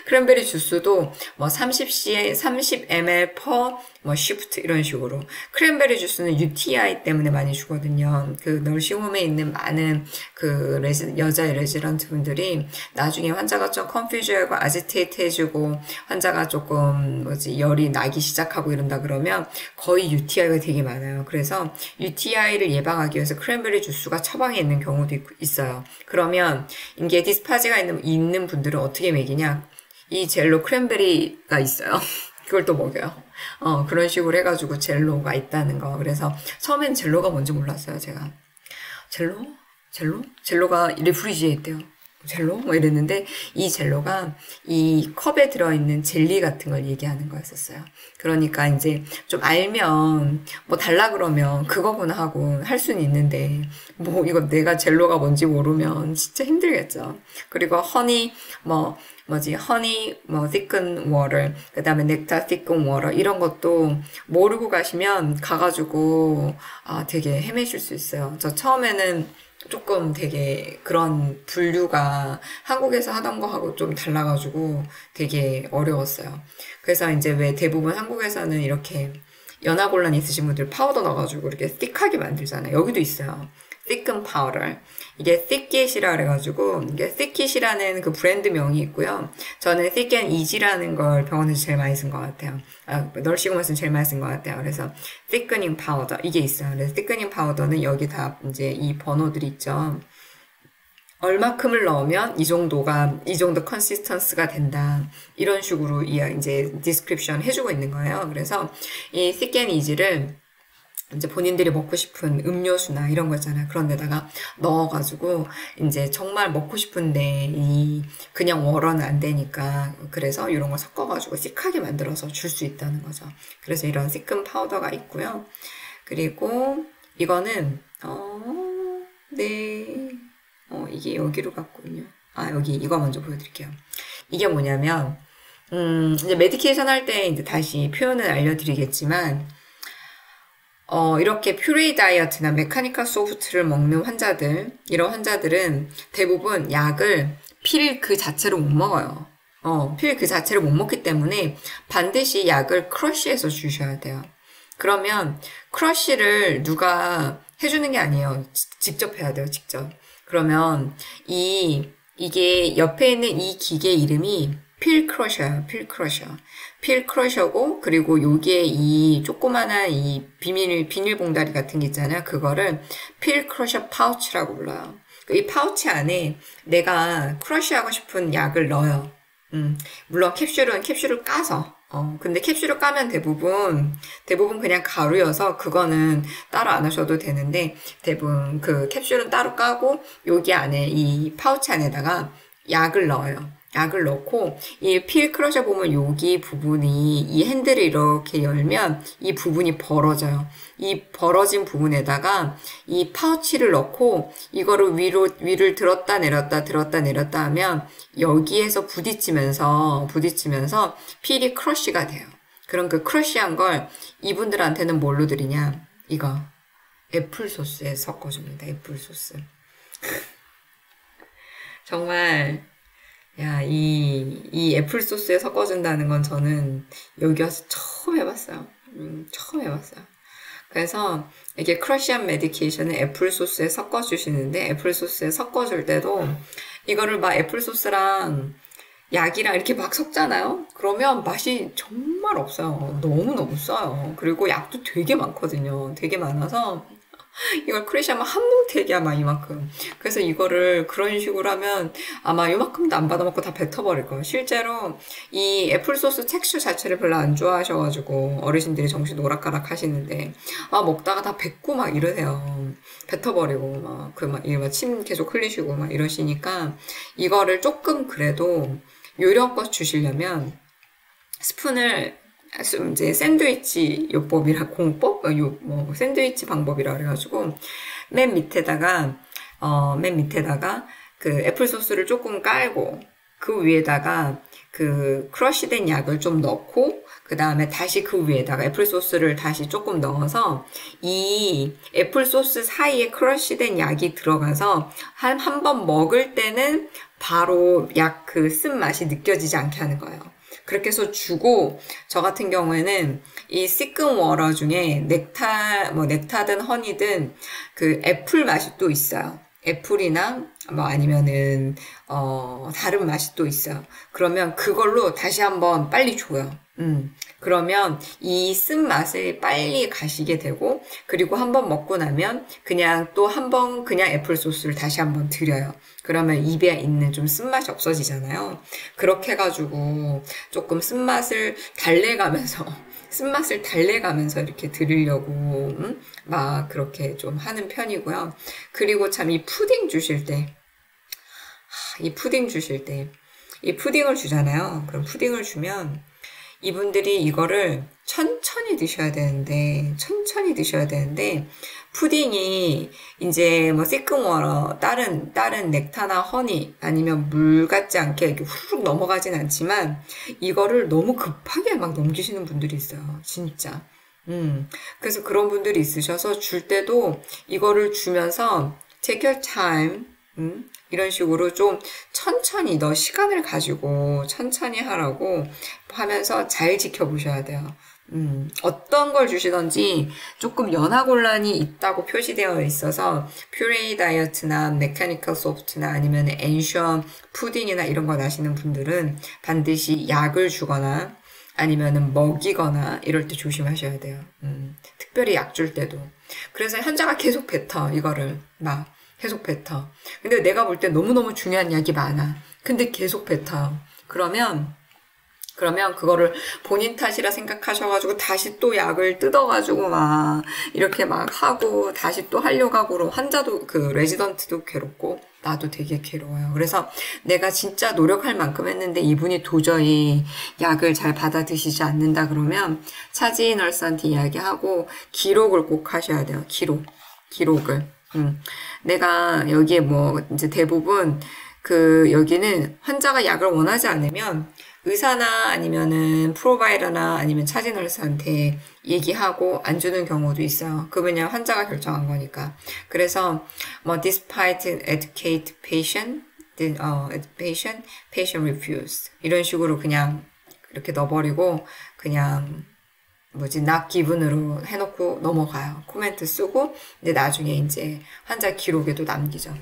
A: 크랜베리 주스도 뭐 30ml per 뭐 shift 이런 식으로. 크랜베리 주스는 UTI 때문에 많이 주거든요. 그 널싱홈에 있는 많은 그 여자 레지던트 분들이 나중에 환자가 좀 컨퓨즈하고 아지테이트해지고 환자가 조금 열이 나기 시작하고 이런다 그러면 거의 UTI가 되게 많아요. 그래서 UTI를 예방하기 위해서 크랜베리 주스가 처방에 있는 경우도 있어요. 그러면 이게 디스파지가 있는 분들은 어떻게 먹이냐? 이 젤로 크랜베리가 있어요. 그걸 또 먹여요. 그런 식으로 해가지고 젤로가 있다는 거. 그래서 처음엔 젤로가 뭔지 몰랐어요, 제가. 젤로가 리프리지에 있대요. 젤로? 뭐 이랬는데 이 젤로가 이 컵에 들어있는 젤리 같은 걸 얘기하는 거였었어요. 그러니까 이제 좀 알면 뭐 달라 그러면 그거구나 하고 할 수는 있는데 뭐 이거 내가 젤로가 뭔지 모르면 진짜 힘들겠죠. 그리고 허니 허니 thicken water, 그 다음에 넥타 thicken water 이런 것도 모르고 가시면 가가지고 되게 헤매실 수 있어요. 저 처음에는 조금 되게 그런 분류가 한국에서 하던 거하고 좀 달라가지고 되게 어려웠어요. 그래서 이제 왜 대부분 한국에서는 이렇게 연하곤란 있으신 분들 파우더 넣어가지고 이렇게 thick하게 만들잖아요. 여기도 있어요. thicken powder. 이게 thickit이라 그래가지고 이게 thickit이라는 그 브랜드명이 있고요. 저는 thick and easy라는 걸 병원에서 제일 많이 쓴 것 같아요. 널싱홈에서는 제일 많이 쓴 것 같아요. 그래서 thickening powder 이게 있어요. 그래서 thickening powder는 여기 다 이제 이 번호들이 있죠. 얼마큼을 넣으면 이 정도 컨시스턴스가 된다. 이런 식으로 이제 디스크립션 해주고 있는 거예요. 그래서 이 thick and easy를 이제 본인들이 먹고 싶은 음료수나 이런 거 있잖아요. 그런 데다가 넣어가지고 이제 정말 먹고 싶은데 그냥 워러는 안 되니까 그래서 이런 거 섞어가지고 시크하게 만들어서 줄 수 있다는 거죠. 그래서 이런 시큼 파우더가 있고요. 그리고 이거는 이게 여기로 갔군요. 여기 이거 먼저 보여드릴게요. 이게 뭐냐면 이제 메디케이션 할 때 이제 다시 표현을 알려드리겠지만 이렇게 퓨레이 다이어트나 메카니컬 소프트를 먹는 환자들, 이런 환자들은 대부분 약을 필 그 자체로 못 먹어요. 필 그 자체를 못 먹기 때문에 반드시 약을 크러쉬해서 주셔야 돼요. 그러면 크러쉬를 누가 해주는 게 아니에요. 직접 해야 돼요, 직접. 그러면 이게 옆에 있는 이 기계 이름이 필 크러셔요. 필 크러셔. 필 크러셔고, 그리고 요게 이 조그만한 이 비닐 봉다리 같은 게 있잖아요. 그거를 필 크러셔 파우치라고 불러요. 이 파우치 안에 내가 크러쉬하고 싶은 약을 넣어요. 물론 캡슐을 까서. 근데 캡슐을 까면 대부분 그냥 가루여서 그거는 따로 안 하셔도 되는데, 대부분 그 캡슐은 따로 까고 여기 안에 이 파우치 안에다가 약을 넣어요. 약을 넣고 이 필 크러셔 보면 여기 부분이 이 핸들을 이렇게 열면 이 부분이 벌어져요. 이 벌어진 부분에다가 이 파우치를 넣고 이거를 위를 들었다 내렸다 하면 여기에서 부딪히면서 필이 크러쉬가 돼요. 그럼 그 크러쉬한 걸 이분들한테는 뭘로 드리냐? 이거 애플 소스에 섞어줍니다. 애플 소스. 정말 이 애플 소스에 섞어준다는 건 저는 여기 와서 처음 해봤어요. 처음 해봤어요. 그래서 이게 크러쉬한 메디케이션을 애플 소스에 섞어주시는데, 애플 소스에 섞어줄 때도 이거를 막 애플 소스랑 약이랑 이렇게 막 섞잖아요? 그러면 맛이 정말 없어요. 너무너무 써요. 그리고 약도 되게 많거든요. 되게 많아서 이걸 크러쉬하면 한 뭉태기야, 막 이만큼. 그래서 이거를 그런 식으로 하면 아마 이만큼도 안 받아먹고 다 뱉어버릴 거예요. 실제로 이 애플소스 텍스처 자체를 별로 안 좋아하셔가지고 어르신들이 정신 오락가락 하시는데 먹다가 다 뱉고 막 이러세요. 뱉어버리고 막 침 계속 흘리시고 막 이러시니까 이거를 조금 그래도 요령껏 주시려면 스푼을 이제 샌드위치 공법? 샌드위치 방법이라 그래가지고, 맨 밑에다가 그 애플 소스를 조금 깔고, 그 위에다가 그 크러쉬된 약을 좀 넣고, 그 다음에 다시 그 위에다가 애플 소스를 다시 조금 넣어서, 이 애플 소스 사이에 크러쉬된 약이 들어가서, 한 번 먹을 때는 바로 약 그 쓴맛이 느껴지지 않게 하는 거예요. 그렇게 해서 주고, 저 같은 경우에는 이 시큼 워러 중에 넥타든 허니든 그 애플 맛이 또 있어요. 애플이나 아니면은 다른 맛이 또 있어요. 그러면 그걸로 다시 한번 빨리 줘요. 그러면 이 쓴맛을 빨리 가시게 되고, 그리고 한번 먹고 나면 그냥 또 한번 그냥 애플 소스를 다시 한번 드려요. 그러면 입에 있는 좀 쓴맛이 없어지잖아요. 그렇게 해가지고 조금 쓴맛을 달래가면서 이렇게 드리려고 막 그렇게 좀 하는 편이고요. 그리고 참 이 푸딩 주실 때 이 푸딩을 주잖아요. 그럼 푸딩을 주면 이분들이 이거를 천천히 드셔야 되는데 푸딩이 이제 시큼 워러, 다른 넥타나 허니 아니면 물 같지 않게 이렇게 후루룩 넘어가진 않지만 이거를 너무 급하게 막 넘기시는 분들이 있어요. 진짜. 그래서 그런 분들이 있으셔서 줄 때도 이거를 주면서 take your time, 이런 식으로 좀 천천히 너 시간을 가지고 천천히 하라고 하면서 잘 지켜보셔야 돼요. 어떤 걸 주시던지 조금 연하곤란이 있다고 표시되어 있어서 퓨레이 다이어트나 메카니컬 소프트나 아니면 엔슈어 푸딩이나 이런 거 나시는 분들은 반드시 약을 주거나 아니면은 먹이거나 이럴 때 조심하셔야 돼요. 특별히 약 줄 때도. 그래서 환자가 계속 뱉어, 이거를 계속 뱉어. 근데 내가 볼 때 너무너무 중요한 약이 많아. 근데 계속 뱉어요. 그러면 그러면 그거를 본인 탓이라 생각하셔가지고 다시 또 약을 뜯어가지고 막 이렇게 막 하고 다시 또 하려고 하고 그럼 환자도 그 레지던트도 괴롭고 나도 되게 괴로워요. 그래서 내가 진짜 노력할 만큼 했는데 이분이 도저히 약을 잘 받아 드시지 않는다 그러면 차지 널스한테 이야기하고 기록을 꼭 하셔야 돼요. 기록을. 내가 여기에 뭐 이제 대부분 그 여기는 환자가 약을 원하지 않으면 의사나 아니면은 프로바이더나 아니면 차지널스한테 얘기하고 안 주는 경우도 있어요. 그러면 환자가 결정한 거니까. 그래서 뭐 despite educate patient, patient refused 이런 식으로 그냥 이렇게 넣어버리고 그냥 뭐지 not given으로 해놓고 넘어가요. 코멘트 쓰고 근데 나중에 이제 환자 기록에도 남기죠.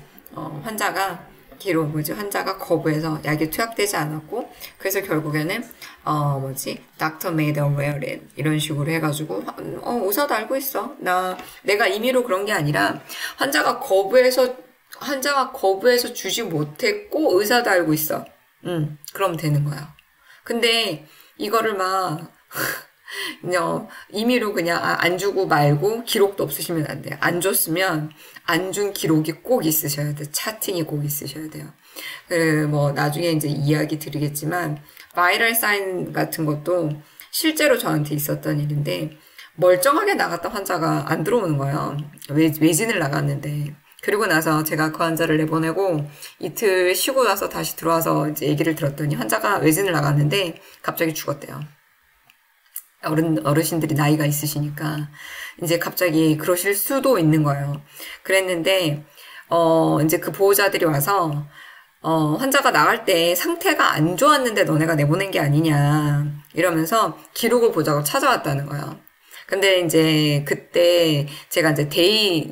A: 환자가 환자가 거부해서 약이 투약되지 않았고, 그래서 결국에는, Doctor made aware it. 이런 식으로 해가지고, 의사도 알고 있어. 내가 임의로 그런 게 아니라, 환자가 거부해서 주지 못했고, 의사도 알고 있어. 그럼 되는 거야. 근데, 이거를 막, 그냥 임의로 그냥 안 주고 말고 기록도 없으시면 안 돼요. 안 줬으면 안 준 기록이 꼭 있으셔야 돼요. 차팅이 꼭 있으셔야 돼요. 뭐 나중에 이제 이야기 드리겠지만 바이럴 사인 같은 것도 실제로 저한테 있었던 일인데 멀쩡하게 나갔던 환자가 안 들어오는 거예요. 외진을 나갔는데 그리고 나서 제가 그 환자를 내보내고 이틀 쉬고 나서 다시 들어와서 이제 얘기를 들었더니 환자가 외진을 나갔는데 갑자기 죽었대요. 어르신들이 나이가 있으시니까, 이제 갑자기 그러실 수도 있는 거예요. 그랬는데, 이제 그 보호자들이 와서, 환자가 나갈 때 상태가 안 좋았는데 너네가 내보낸 게 아니냐, 이러면서 기록을 보자고 찾아왔다는 거예요. 근데 이제 그때 제가 이제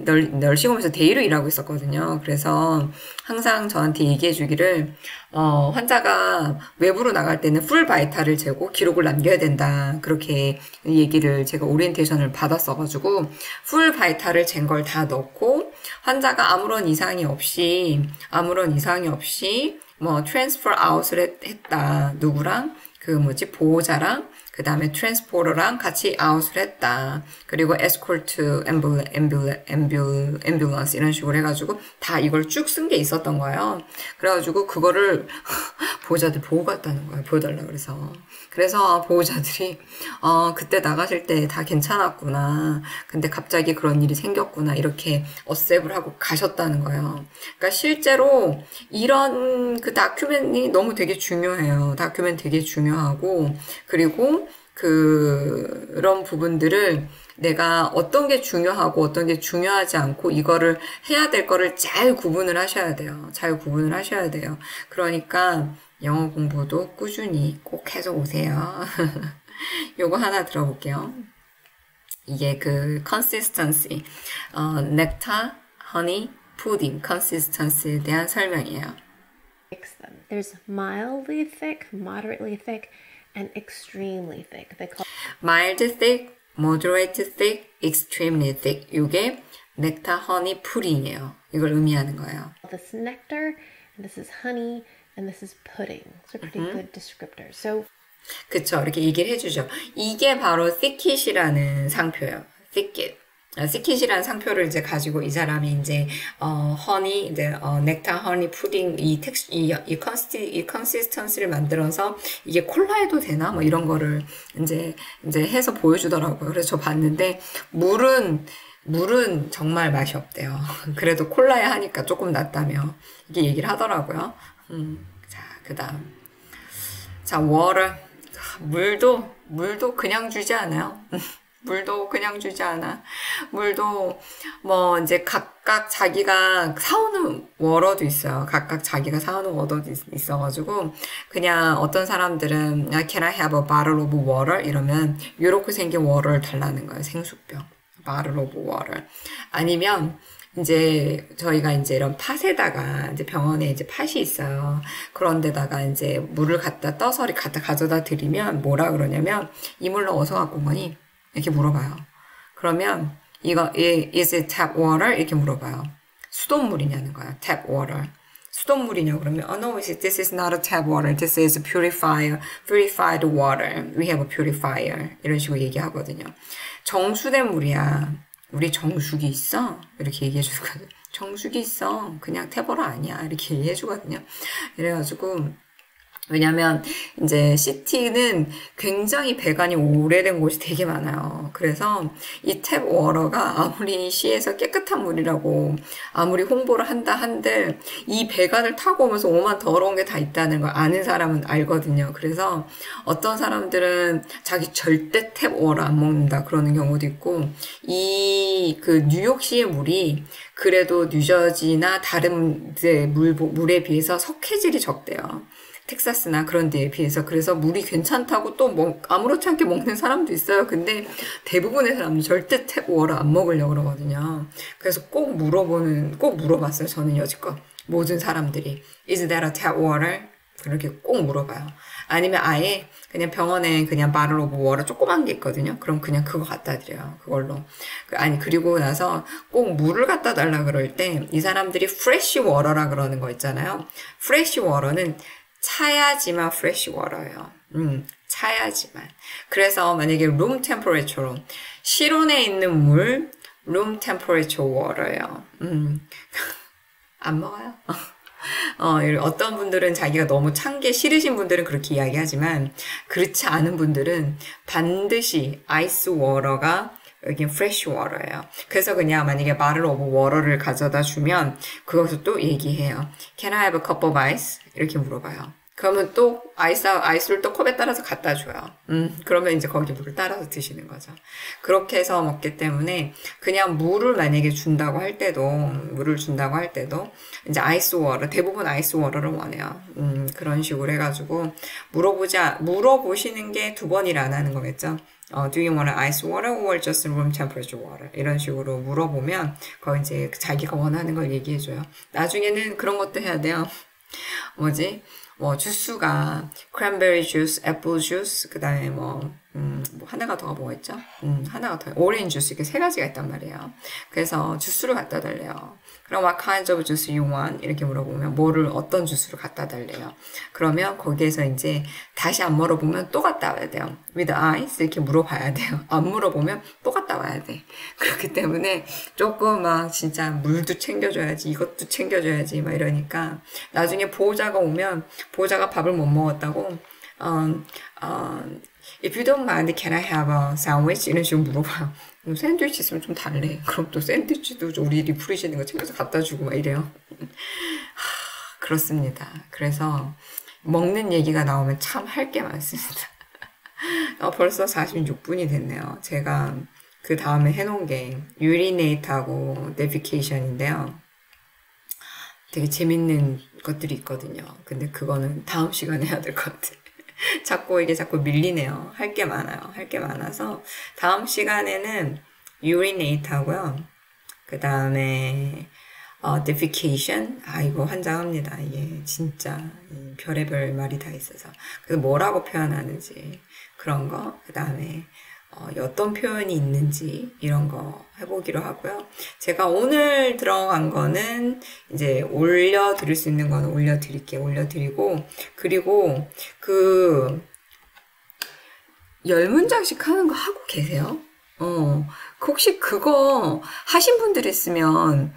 A: 널싱홈에서 데이로 일하고 있었거든요. 그래서 항상 저한테 얘기해 주기를, 환자가 외부로 나갈 때는 풀 바이탈을 재고 기록을 남겨야 된다. 그렇게 얘기를 제가 오리엔테이션을 받았어가지고, 풀 바이탈을 잰 걸 다 넣고, 환자가 아무런 이상이 없이, 뭐, 트랜스퍼 아웃을 했다. 누구랑? 보호자랑, 그 다음에 트랜스포터랑 같이 아웃을 했다. 그리고 에스콜트, 앰뷸런스 이런 식으로 해가지고 다 이걸 쭉 쓴 게 있었던 거예요. 그래가지고 그거를 보호자들 보고 갔다는 거예요. 보여달라 그래서. 그래서 보호자들이 그때 나가실 때 다 괜찮았구나. 근데 갑자기 그런 일이 생겼구나. 이렇게 어셉을 하고 가셨다는 거예요. 그러니까 실제로 이런 그 다큐멘이 너무 되게 중요해요. 다큐멘 되게 중요하고 그리고 그런 부분들을 내가 어떤 게 중요하고 어떤 게 중요하지 않고 이거를 해야 될 거를 잘 구분을 하셔야 돼요. 잘 구분을 하셔야 돼요. 그러니까 영어 공부도 꾸준히 꼭 해서 오세요. 요거 하나 들어볼게요. 이게 그 consistency, nectar, honey, pudding, consistency에 대한 설명이에요.
D: There's mildly thick, moderately thick, and extremely thick. They call
A: mild thick, moderate thick, extremely thick. 이게 nectar, honey, pudding이에요. 이걸 의미하는 거예요.
D: this nectar, and this is honey, and this is pudding. Those are pretty good descriptors. So
A: 그쵸. 이렇게 얘기를 해주죠. 이게 바로 thickit이라는 상표예요. thicket. thickit이라는 상표를 이제 가지고 이 사람이 이제, honey, 이제, nectar, honey, pudding, 이 consistency를 만들어서 이게 콜라에도 되나? 뭐 이런 거를 이제 해서 보여주더라고요. 그래서 저 봤는데, 물은 정말 맛이 없대요. 그래도 콜라에 하니까 조금 낫다며. 이게 얘기를 하더라고요. 자, 그 다음. 자, water. 물도 그냥 주지 않아요. 물도 그냥 주지 않아. 물도 뭐 이제 각각 자기가 사오는 워러도 있어요. 각각 자기가 사오는 워러도 있어가지고 그냥 어떤 사람들은 Can I have a bottle of water? 이러면 이렇게 생긴 워러를 달라는 거예요. 생수병. bottle of water. 아니면 이제 저희가 이제 이런 팥에다가 이제 병원에 이제 팥이 있어요. 그런 데다가 이제 물을 떠서 가져다 드리면 뭐라 그러냐면 이 물 어디서 갖고 온 거니? 이렇게 물어봐요. 그러면 이거 is it tap water? 이렇게 물어봐요. 수돗물이냐는 거야. tap water. 수돗물이냐 그러면 no, this is not a tap water. This is purified water. We have a purifier. 이런 식으로 얘기하거든요. 정수된 물이야. 우리 정수기 있어? 이렇게 얘기해 주거든요. 정수기 있어. 그냥 탭워터 아니야. 이렇게 얘기해 주거든요. 이래가지고 왜냐면 이제 시티는 굉장히 배관이 오래된 곳이 되게 많아요. 그래서 이 탭 워터가 아무리 시에서 깨끗한 물이라고 아무리 홍보를 한다 한들 이 배관을 타고 오면서 오만 더러운 게 다 있다는 걸 아는 사람은 알거든요. 그래서 어떤 사람들은 자기 절대 탭 워터 안 먹는다 그러는 경우도 있고 이 그 뉴욕시의 물이 그래도 뉴저지나 다른 물에 비해서 석회질이 적대요. 텍사스나 그런 데에 비해서. 그래서 물이 괜찮다고 또 아무렇지 않게 먹는 사람도 있어요. 근데 대부분의 사람들이 절대 탭 워터 안 먹으려고 그러거든요. 그래서 꼭 물어봤어요. 저는 여지껏. 모든 사람들이. Is that a tap water? 그렇게 꼭 물어봐요. 아니면 아예 그냥 병원에 그냥 바틀 오브 워터 조그만 게 있거든요. 그럼 그냥 그거 갖다 드려요. 그걸로. 그리고 나서 꼭 물을 갖다 달라 그럴 때 이 사람들이 프레쉬 워터라 그러는 거 있잖아요. 프레쉬 워터는 차야지만 프레쉬 워터예요. 차야지만. 그래서 만약에 룸 템퍼레처로 실온에 있는 물 룸 템퍼레처 워터예요. 안 먹어요. 어떤 분들은 자기가 너무 찬 게 싫으신 분들은 그렇게 이야기하지만 그렇지 않은 분들은 반드시 아이스 워터가 여긴 프레쉬 워터예요. 그래서 그냥 만약에 바틀 오브 워터를 가져다 주면 그것을 또 얘기해요. Can I have a cup of ice? 이렇게 물어봐요. 그러면 또 아이스를 또 컵에 따라서 갖다 줘요. 그러면 이제 거기 물을 따라서 드시는 거죠. 그렇게 해서 먹기 때문에 그냥 물을 만약에 준다고 할 때도 이제 아이스 워터, 대부분 아이스 워터를 원해요. 그런 식으로 해가지고 물어보시는 게 두 번이라 안 하는 거겠죠. Do you want ice water or just room temperature water? 이런 식으로 물어보면 거기 이제 자기가 원하는 걸 얘기해줘요. 나중에는 그런 것도 해야 돼요. 주스가 크랜베리 주스, 애플 주스, 그 다음에 하나가 더 뭐가 있죠? 하나가 더 오렌지 주스 이렇게 세 가지가 있단 말이에요. 그래서 주스를 갖다 달래요. 그럼 what kinds of juice you want? 이렇게 물어보면 어떤 주스를 갖다 달래요. 그러면 거기에서 이제 다시 안 물어보면 또 갖다 와야 돼요. with ice 이렇게 물어봐야 돼요. 안 물어보면 또 갖다 와야 돼. 그렇기 때문에 조금 진짜 물도 챙겨줘야지, 이것도 챙겨줘야지 막 이러니까 나중에 보호자가 오면 보호자가 밥을 못 먹었다고 If you don't mind, can I have a sandwich? 이런 식으로 물어봐요. 샌드위치 있으면 좀 달래. 그럼 또 샌드위치도 우리 리프레시 있는 거 챙겨서 갖다 주고 막 이래요. 그렇습니다. 그래서 먹는 얘기가 나오면 참 할 게 많습니다. 벌써 46분이 됐네요. 제가 그 다음에 해놓은 게 urinate하고 defecation인데요. 되게 재밌는 것들이 있거든요. 근데 그거는 다음 시간에 해야 될 것 같아요. 이게 자꾸 밀리네요. 할 게 많아요. 할 게 많아서 다음 시간에는 urinate 하고요. 그 다음에 defecation. 이거 환장합니다. 이게 진짜 별의별 말이 다 있어서. 그래서 뭐라고 표현하는지 그런 거. 그 다음에 어떤 표현이 있는지 이런 거 해보기로 하고요. 제가 오늘 들어간 거는 이제 올려드릴 수 있는 거는 올려드리고 그리고 그 10문장씩 하는 거 하고 계세요? 혹시 그거 하신 분들 있으면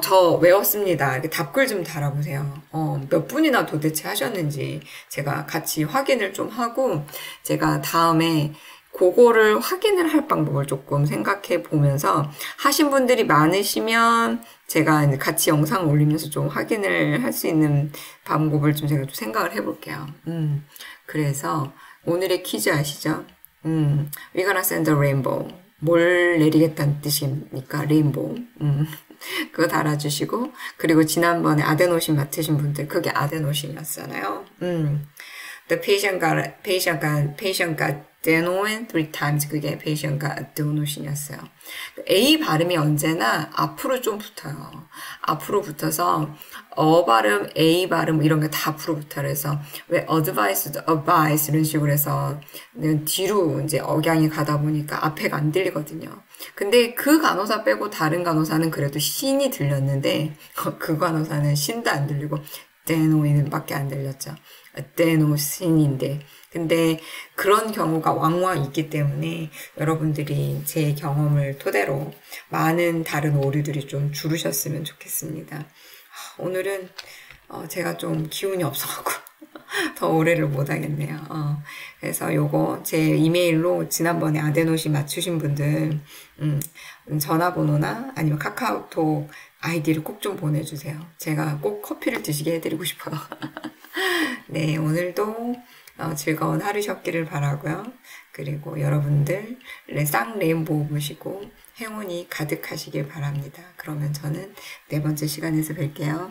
A: 저 외웠습니다. 이렇게 답글 좀 달아보세요. 몇 분이나 도대체 하셨는지 제가 같이 확인을 좀 하고 제가 다음에 그거를 확인을 할 방법을 조금 생각해 보면서 하신 분들이 많으시면 제가 이제 같이 영상을 올리면서 좀 확인을 할 수 있는 방법을 좀 제가 좀 생각을 해 볼게요. 그래서 오늘의 퀴즈 아시죠? We're gonna send a rainbow. 뭘 내리겠다는 뜻입니까? 레인보우. 그거 달아주시고 그리고 지난번에 아데노신 맡으신 분들 그게 아데노신이었잖아요. The patient got Denoin 3 times. 그게 patient got Adenos이었어요. A 발음이 언제나 앞으로 좀 붙어요. 앞으로 붙어서 발음, A 발음 이런 게 다 앞으로 붙어요. 그래서 왜 advice 이런 식으로 해서 뒤로 이제 억양이 가다 보니까 앞에가 안 들리거든요. 근데 그 간호사 빼고 다른 간호사는 그래도 신이 들렸는데 그 간호사는 신도 안 들리고 데노인 밖에 안 들렸죠. 데노신인데. 근데 그런 경우가 왕왕 있기 때문에 여러분들이 제 경험을 토대로 많은 다른 오류들이 좀 줄으셨으면 좋겠습니다. 오늘은 제가 좀 기운이 없어갖고 더 오래를 못하겠네요. 그래서 요거 제 이메일로 지난번에 아데노신 맞추신 분들 전화번호나 아니면 카카오톡 아이디를 꼭 좀 보내주세요. 제가 꼭 커피를 드시게 해드리고 싶어요. 네, 오늘도 즐거운 하루셨기를 바라고요. 그리고 여러분들 쌍레인보우 보시고 행운이 가득하시길 바랍니다. 그러면 저는 4번째 시간에서 뵐게요.